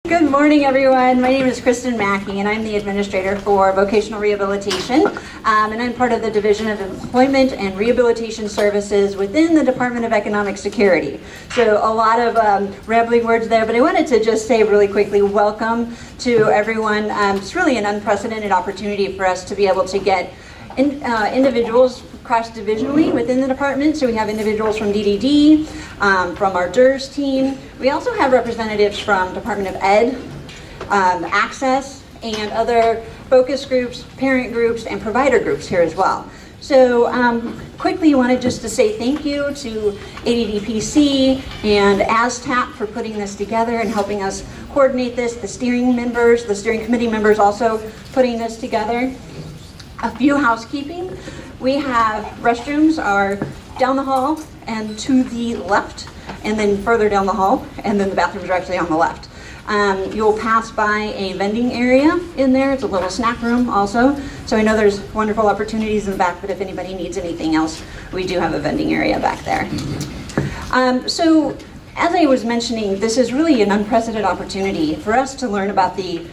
Good morning, everyone. My name is Kristen Mackey, and I'm the administrator for vocational rehabilitation, and I'm part of the Division of Employment and Rehabilitation Services within the Department of Economic Security. So a lot of rambling words there, but I wanted to just say really quickly, welcome to everyone. It's really an unprecedented opportunity for us to be able to get individuals cross-divisionally within the department. So we have individuals from DDD, from our DERS team. We also have representatives from Department of Ed, Access, and other focus groups, parent groups, and provider groups here as well. So quickly wanted just to say thank you to ADDPC and ASTAP for putting this together and helping us coordinate this, the steering committee members also putting this together. A few housekeeping. We have restrooms are down the hall and to the left, and then further down the hall, and then the bathrooms are actually on the left. You'll pass by a vending area in there. It's a little snack room also. So I know there's wonderful opportunities in the back, but if anybody needs anything else, we do have a vending area back there. So as I was mentioning, this is really an unprecedented opportunity for us to learn about the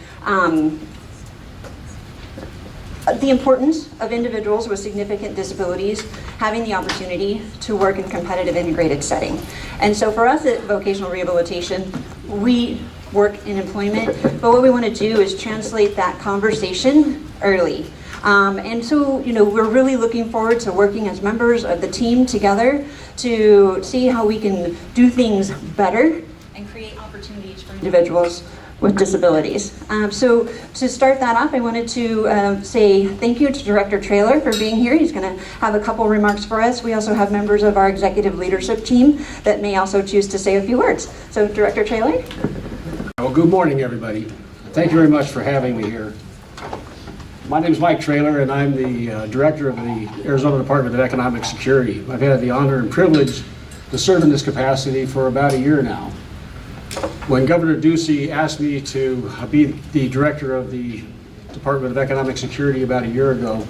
importance of individuals with significant disabilities having the opportunity to work in competitive integrated setting. And so for us at vocational rehabilitation, we work in employment, but what we want to do is translate that conversation early. And so, we're really looking forward to working as members of the team together to see how we can do things better and create opportunities for individuals with disabilities. So to start that off, I wanted to say thank you to Director Trailor for being here. He's going to have a couple remarks for us. We also have members of our executive leadership team that may also choose to say a few words. So Director Trailor. Well, good morning, everybody. Thank you very much for having me here. My name is Mike Trailor, and I'm the director of the Arizona Department of Economic Security. I've had the honor and privilege to serve in this capacity for about a year now. When Governor Ducey asked me to be the director of the Department of Economic Security about a year ago,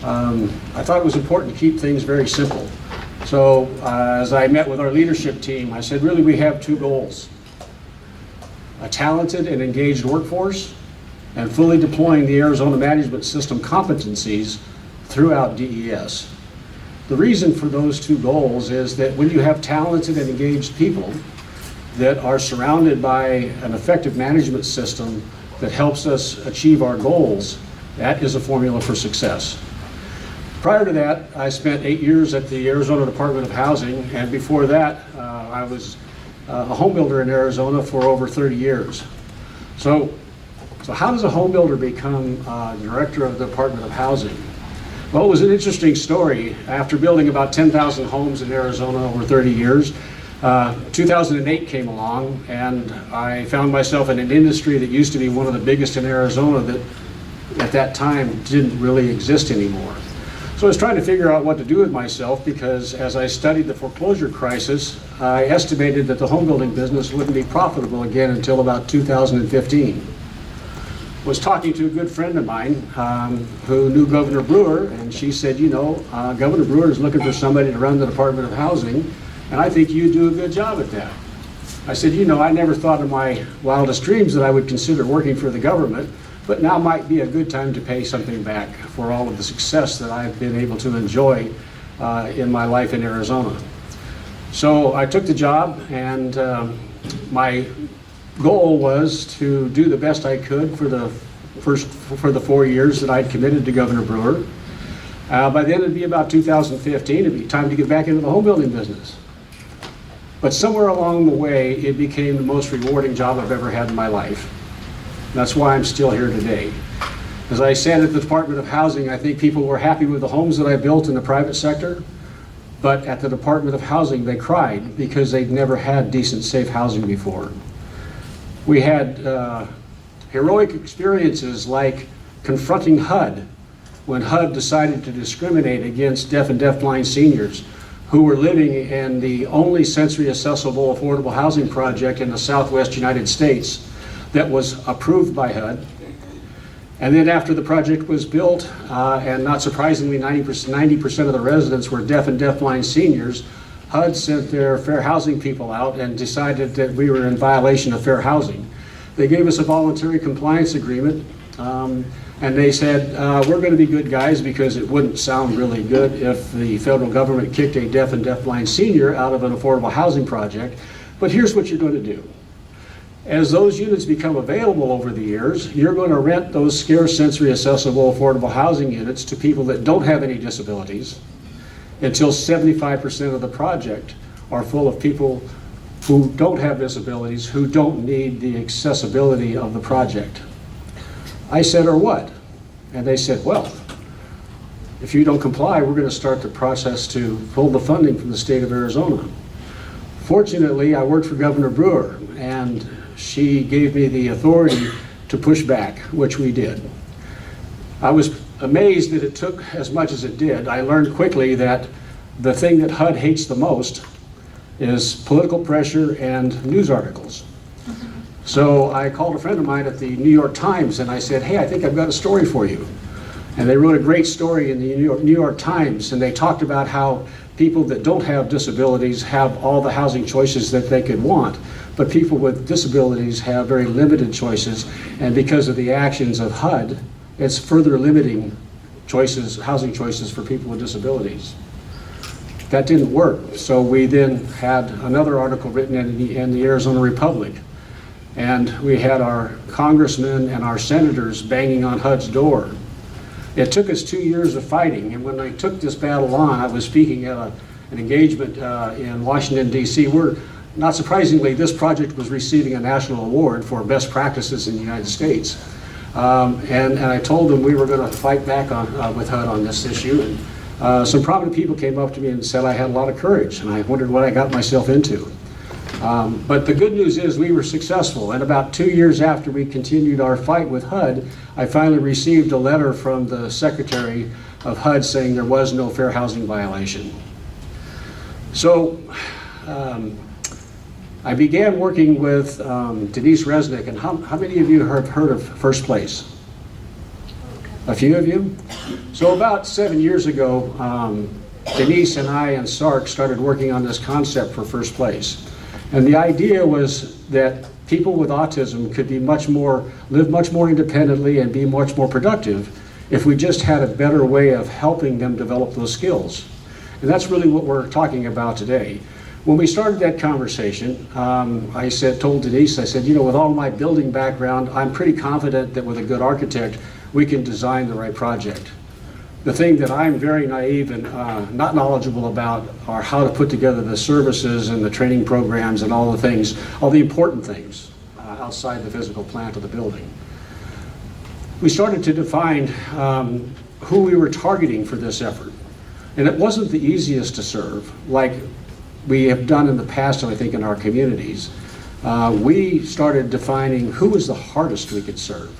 I thought it was important to keep things very simple. So as I met with our leadership team, I said, really, we have two goals: a talented and engaged workforce, and fully deploying the Arizona Management System competencies throughout DES. The reason for those two goals is that when you have talented and engaged people that are surrounded by an effective management system that helps us achieve our goals, that is a formula for success. Prior to that, I spent 8 years at the Arizona Department of Housing, and before that, I was a home builder in Arizona for over 30 years. So how does a home builder become director of the Department of Housing? Well, it was an interesting story. After building about 10,000 homes in Arizona over 30 years, 2008 came along, and I found myself in an industry that used to be one of the biggest in Arizona that at that time didn't really exist anymore. So I was trying to figure out what to do with myself, because as I studied the foreclosure crisis, I estimated that the home building business wouldn't be profitable again until about 2015. I was talking to a good friend of mine who knew Governor Brewer, and she said, Governor Brewer is looking for somebody to run the Department of Housing, and I think you do a good job at that. I said, I never thought in my wildest dreams that I would consider working for the government, but now might be a good time to pay something back for all of the success that I've been able to enjoy in my life in Arizona. So I took the job, and my goal was to do the best I could for the 4 years that I'd committed to Governor Brewer. By then it'd be about 2015, it'd be time to get back into the home building business. But somewhere along the way, it became the most rewarding job I've ever had in my life. That's why I'm still here today. As I said at the Department of Housing, I think people were happy with the homes that I built in the private sector, but at the Department of Housing, they cried because they'd never had decent, safe housing before. We had heroic experiences like confronting HUD when HUD decided to discriminate against deaf and deafblind seniors who were living in the only sensory accessible affordable housing project in the Southwest United States that was approved by HUD. And then after the project was built, and not surprisingly 90% of the residents were deaf and deafblind seniors, HUD sent their fair housing people out and decided that we were in violation of fair housing. They gave us a voluntary compliance agreement, and they said, we're going to be good guys because it wouldn't sound really good if the federal government kicked a deaf and deafblind senior out of an affordable housing project, but here's what you're going to do. As those units become available over the years, you're going to rent those scarce sensory accessible affordable housing units to people that don't have any disabilities until 75% of the project are full of people who don't have disabilities, who don't need the accessibility of the project. I said, or what? And they said, well, if you don't comply, we're going to start the process to pull the funding from the state of Arizona. Fortunately, I worked for Governor Brewer, and she gave me the authority to push back, which we did. I was amazed that it took as much as it did. I learned quickly that the thing that HUD hates the most is political pressure and news articles. So I called a friend of mine at the New York Times and I said, hey, I think I've got a story for you. And they wrote a great story in the New York Times, and they talked about how people that don't have disabilities have all the housing choices that they could want, but people with disabilities have very limited choices, and because of the actions of HUD, it's further limiting choices, housing choices for people with disabilities. That didn't work, so we then had another article written in the Arizona Republic, and we had our congressmen and our senators banging on HUD's door. It took us 2 years of fighting, and when I took this battle on, I was speaking at an engagement in Washington, D.C., where, not surprisingly, this project was receiving a national award for best practices in the United States. And I told them we were going to fight back with HUD on this issue. And some prominent people came up to me and said I had a lot of courage, and I wondered what I got myself into. But the good news is we were successful, and about 2 years after we continued our fight with HUD, I finally received a letter from the Secretary of HUD saying there was no fair housing violation. So I began working with Denise Resnick, and how many of you have heard of First Place? A few of you? So about 7 years ago, Denise and I and Sark started working on this concept for First Place. And the idea was that people with autism could be live much more independently and be much more productive if we just had a better way of helping them develop those skills. And that's really what we're talking about today. When we started that conversation, I told Denise, I said, you know, with all my building background, I'm pretty confident that with a good architect, we can design the right project. The thing that I'm very naive and not knowledgeable about are how to put together the services and the training programs and all the things, all the important things outside the physical plant of the building. We started to define who we were targeting for this effort. And it wasn't the easiest to serve, like we have done in the past, I think, in our communities. We started defining who was the hardest we could serve.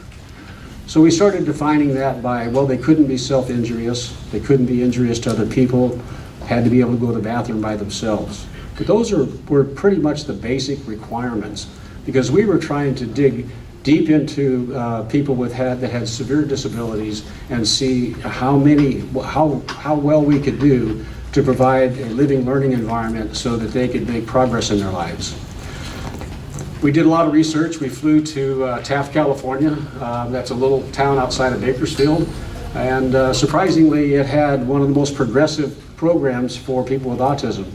So we started defining that by, well, they couldn't be self-injurious, they couldn't be injurious to other people, had to be able to go to the bathroom by themselves. But those were pretty much the basic requirements, because we were trying to dig deep into people that had severe disabilities and see how well we could do to provide a living learning environment so that they could make progress in their lives. We did a lot of research. We flew to Taft, California. That's a little town outside of Bakersfield. And surprisingly, it had one of the most progressive programs for people with autism.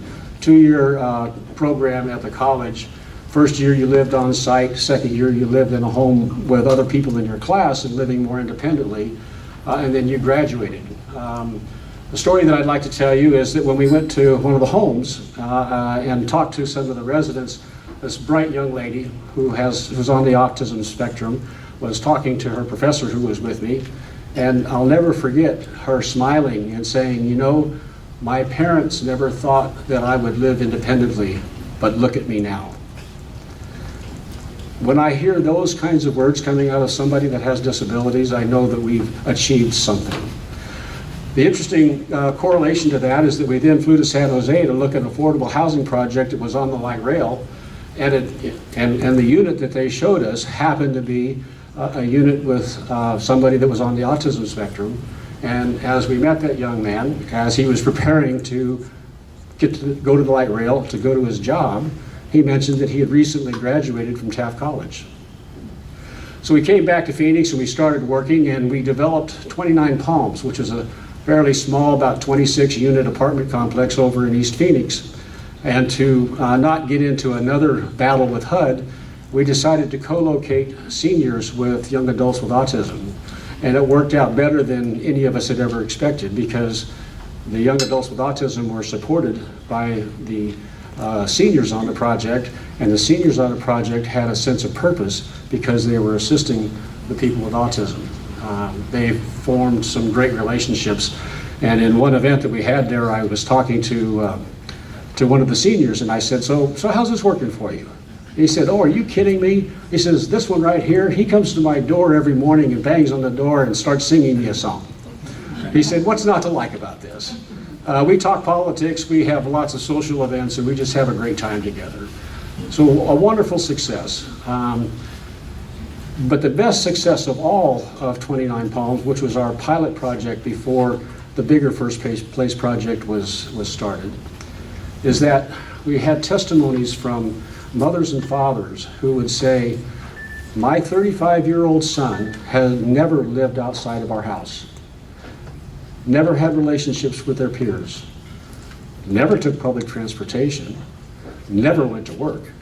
2-year program at the college. First year you lived on site, second year you lived in a home with other people in your class and living more independently, and then you graduated. The story that I'd like to tell you is that when we went to one of the homes and talked to some of the residents, this bright young lady who was on the autism spectrum was talking to her professor who was with me, and I'll never forget her smiling and saying, you know, my parents never thought that I would live independently, but look at me now. When I hear those kinds of words coming out of somebody that has disabilities, I know that we've achieved something. The interesting correlation to that is that we then flew to San Jose to look at an affordable housing project that was on the light rail, and the unit that they showed us happened to be a unit with somebody that was on the autism spectrum. And as we met that young man, as he was preparing to go to the light rail to go to his job, he mentioned that he had recently graduated from Taft College. So we came back to Phoenix and we started working, and we developed 29 Palms, which is a fairly small, about 26 unit apartment complex over in East Phoenix. And to not get into another battle with HUD, we decided to co-locate seniors with young adults with autism. And it worked out better than any of us had ever expected, because the young adults with autism were supported by the seniors on the project, and the seniors on the project had a sense of purpose because they were assisting the people with autism. They formed some great relationships, and in one event that we had there, I was talking to one of the seniors, and I said, so how's this working for you? He said, oh, are you kidding me? He says, this one right here, he comes to my door every morning and bangs on the door and starts singing me a song. He said, what's not to like about this? We talk politics, we have lots of social events, and we just have a great time together. So a wonderful success. But the best success of all of 29 Palms, which was our pilot project before the bigger First Place project was started, is that we had testimonies from mothers and fathers who would say, my 35-year-old son has never lived outside of our house, never had relationships with their peers, never took public transportation, never went to work.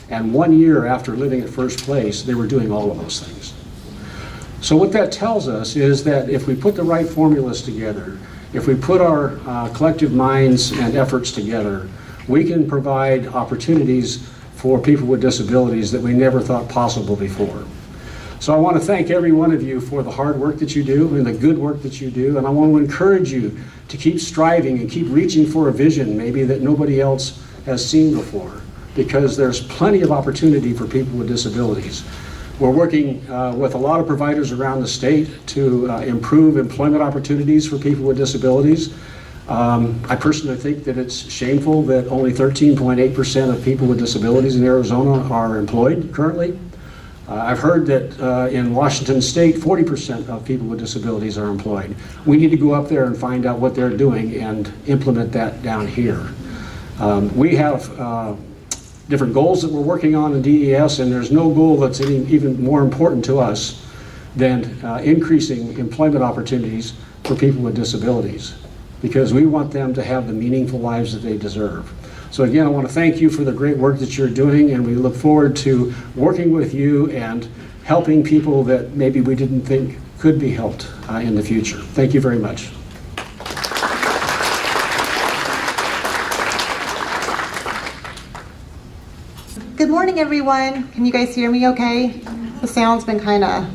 And 1 year after living at First Place, they were doing all of those things. So what that tells us is that if we put the right formulas together, if we put our collective minds and efforts together, we can provide opportunities for people with disabilities that we never thought possible before. So I want to thank every one of you for the hard work that you do and the good work that you do, and I want to encourage you to keep striving and keep reaching for a vision maybe that nobody else has seen before, because there's plenty of opportunity for people with disabilities. We're working with a lot of providers around the state to improve employment opportunities for people with disabilities. I personally think that it's shameful that only 13.8% of people with disabilities in Arizona are employed currently. I've heard that in Washington State, 40% of people with disabilities are employed. We need to go up there and find out what they're doing and implement that down here. We have different goals that we're working on in DES, and there's no goal that's even more important to us than increasing employment opportunities for people with disabilities, because we want them to have the meaningful lives that they deserve. So again, I want to thank you for the great work that you're doing, and we look forward to working with you and helping people that maybe we didn't think could be helped in the future. Thank you very much. Good morning, everyone. Can you guys hear me okay? The sound's been kind of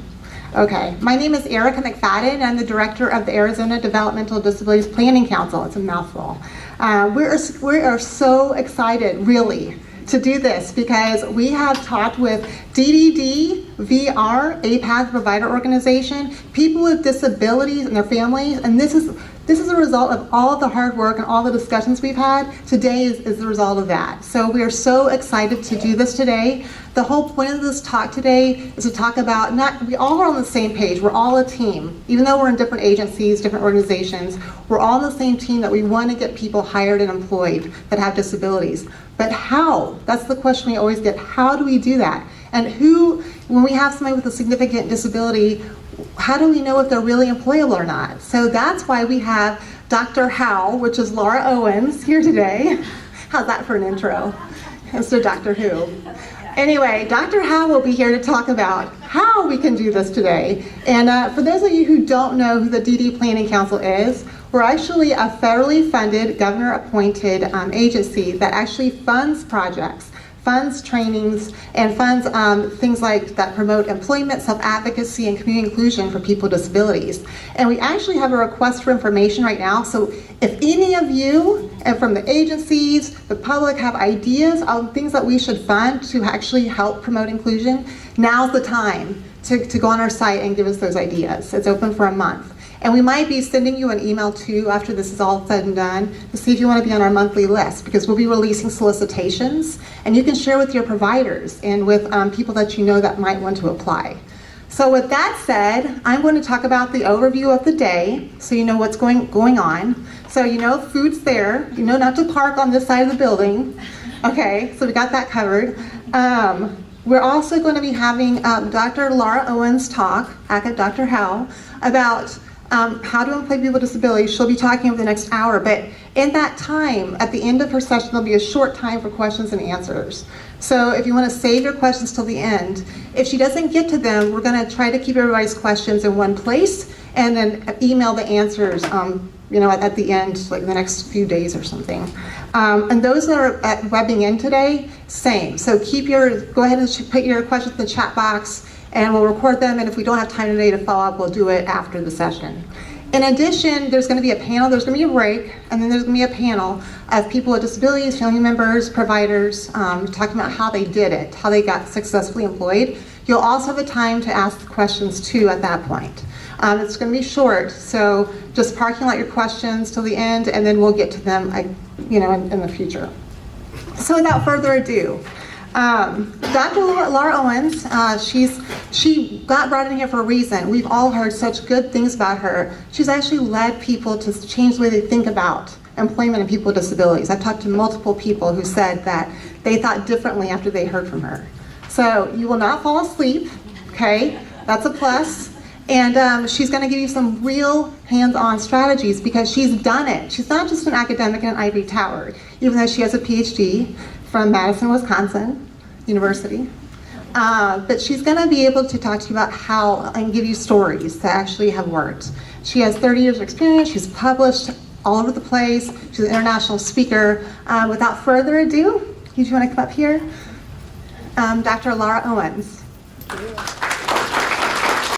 okay. My name is Erica McFadden. I'm the director of the Arizona Developmental Disabilities Planning Council. It's a mouthful. We are so excited, really, to do this, because we have talked with DDD, VR, a Path Provider Organization, people with disabilities and their families, and this is a result of all of the hard work and all the discussions we've had. Today is the result of that. So we are so excited to do this today. The whole point of this talk today is to talk about, we all are on the same page. We're all a team. Even though we're in different agencies, different organizations, we're all on the same team, that we want to get people hired and employed that have disabilities. But how? That's the question we always get. How do we do that? And when we have somebody with a significant disability, how do we know if they're really employable or not? So that's why we have Dr. How, which is Laura Owens, here today. How's that for an intro? Instead of Doctor Who. Anyway, Dr. How will be here to talk about how we can do this today. And for those of you who don't know who the DD Planning Council is, we're actually a federally funded, governor-appointed agency that actually funds projects, funds trainings, and funds things like that promote employment, self-advocacy, and community inclusion for people with disabilities. And we actually have a request for information right now, so if any of you and from the agencies, the public, have ideas on things that we should fund to actually help promote inclusion, now's the time to go on our site and give us those ideas. It's open for a month. And we might be sending you an email too after this is all said and done to see if you want to be on our monthly list, because we'll be releasing solicitations, and you can share with your providers and with people that you know that might want to apply. So with that said, I'm going to talk about the overview of the day so you know what's going on. So you know food's there, you know not to park on this side of the building. Okay, so we got that covered. We're also going to be having Dr. Laura Owens talk, at Dr. Howe, about how to employ people with disabilities. She'll be talking over the next hour, but in that time, at the end of her session, there'll be a short time for questions and answers. So if you want to save your questions till the end, if she doesn't get to them, we're going to try to keep everybody's questions in one place and then email the answers at the end, like the next few days or something. And those that are webbing in today, same. So go ahead and put your questions in the chat box, and we'll record them, and if we don't have time today to follow up, we'll do it after the session. In addition, there's going to be a panel, there's going to be a break, and then there's going to be a panel of people with disabilities, family members, providers, talking about how they did it, how they got successfully employed. You'll also have a time to ask the questions too at that point. It's going to be short, so just parking lot your questions till the end, and then we'll get to them in the future. So without further ado, Dr. Laura Owens, she got brought in here for a reason. We've all heard such good things about her. She's actually led people to change the way they think about employment and people with disabilities. I've talked to multiple people who said that they thought differently after they heard from her. So you will not fall asleep, okay? That's a plus. And she's going to give you some real hands-on strategies because she's done it. She's not just an academic in an ivory tower, even though she has a PhD from Madison, Wisconsin University. But she's going to be able to talk to you about how and give you stories that actually have worked. She has 30 years of experience. She's published all over the place. She's an international speaker. Without further ado, do you want to come up here? Dr. Laura Owens.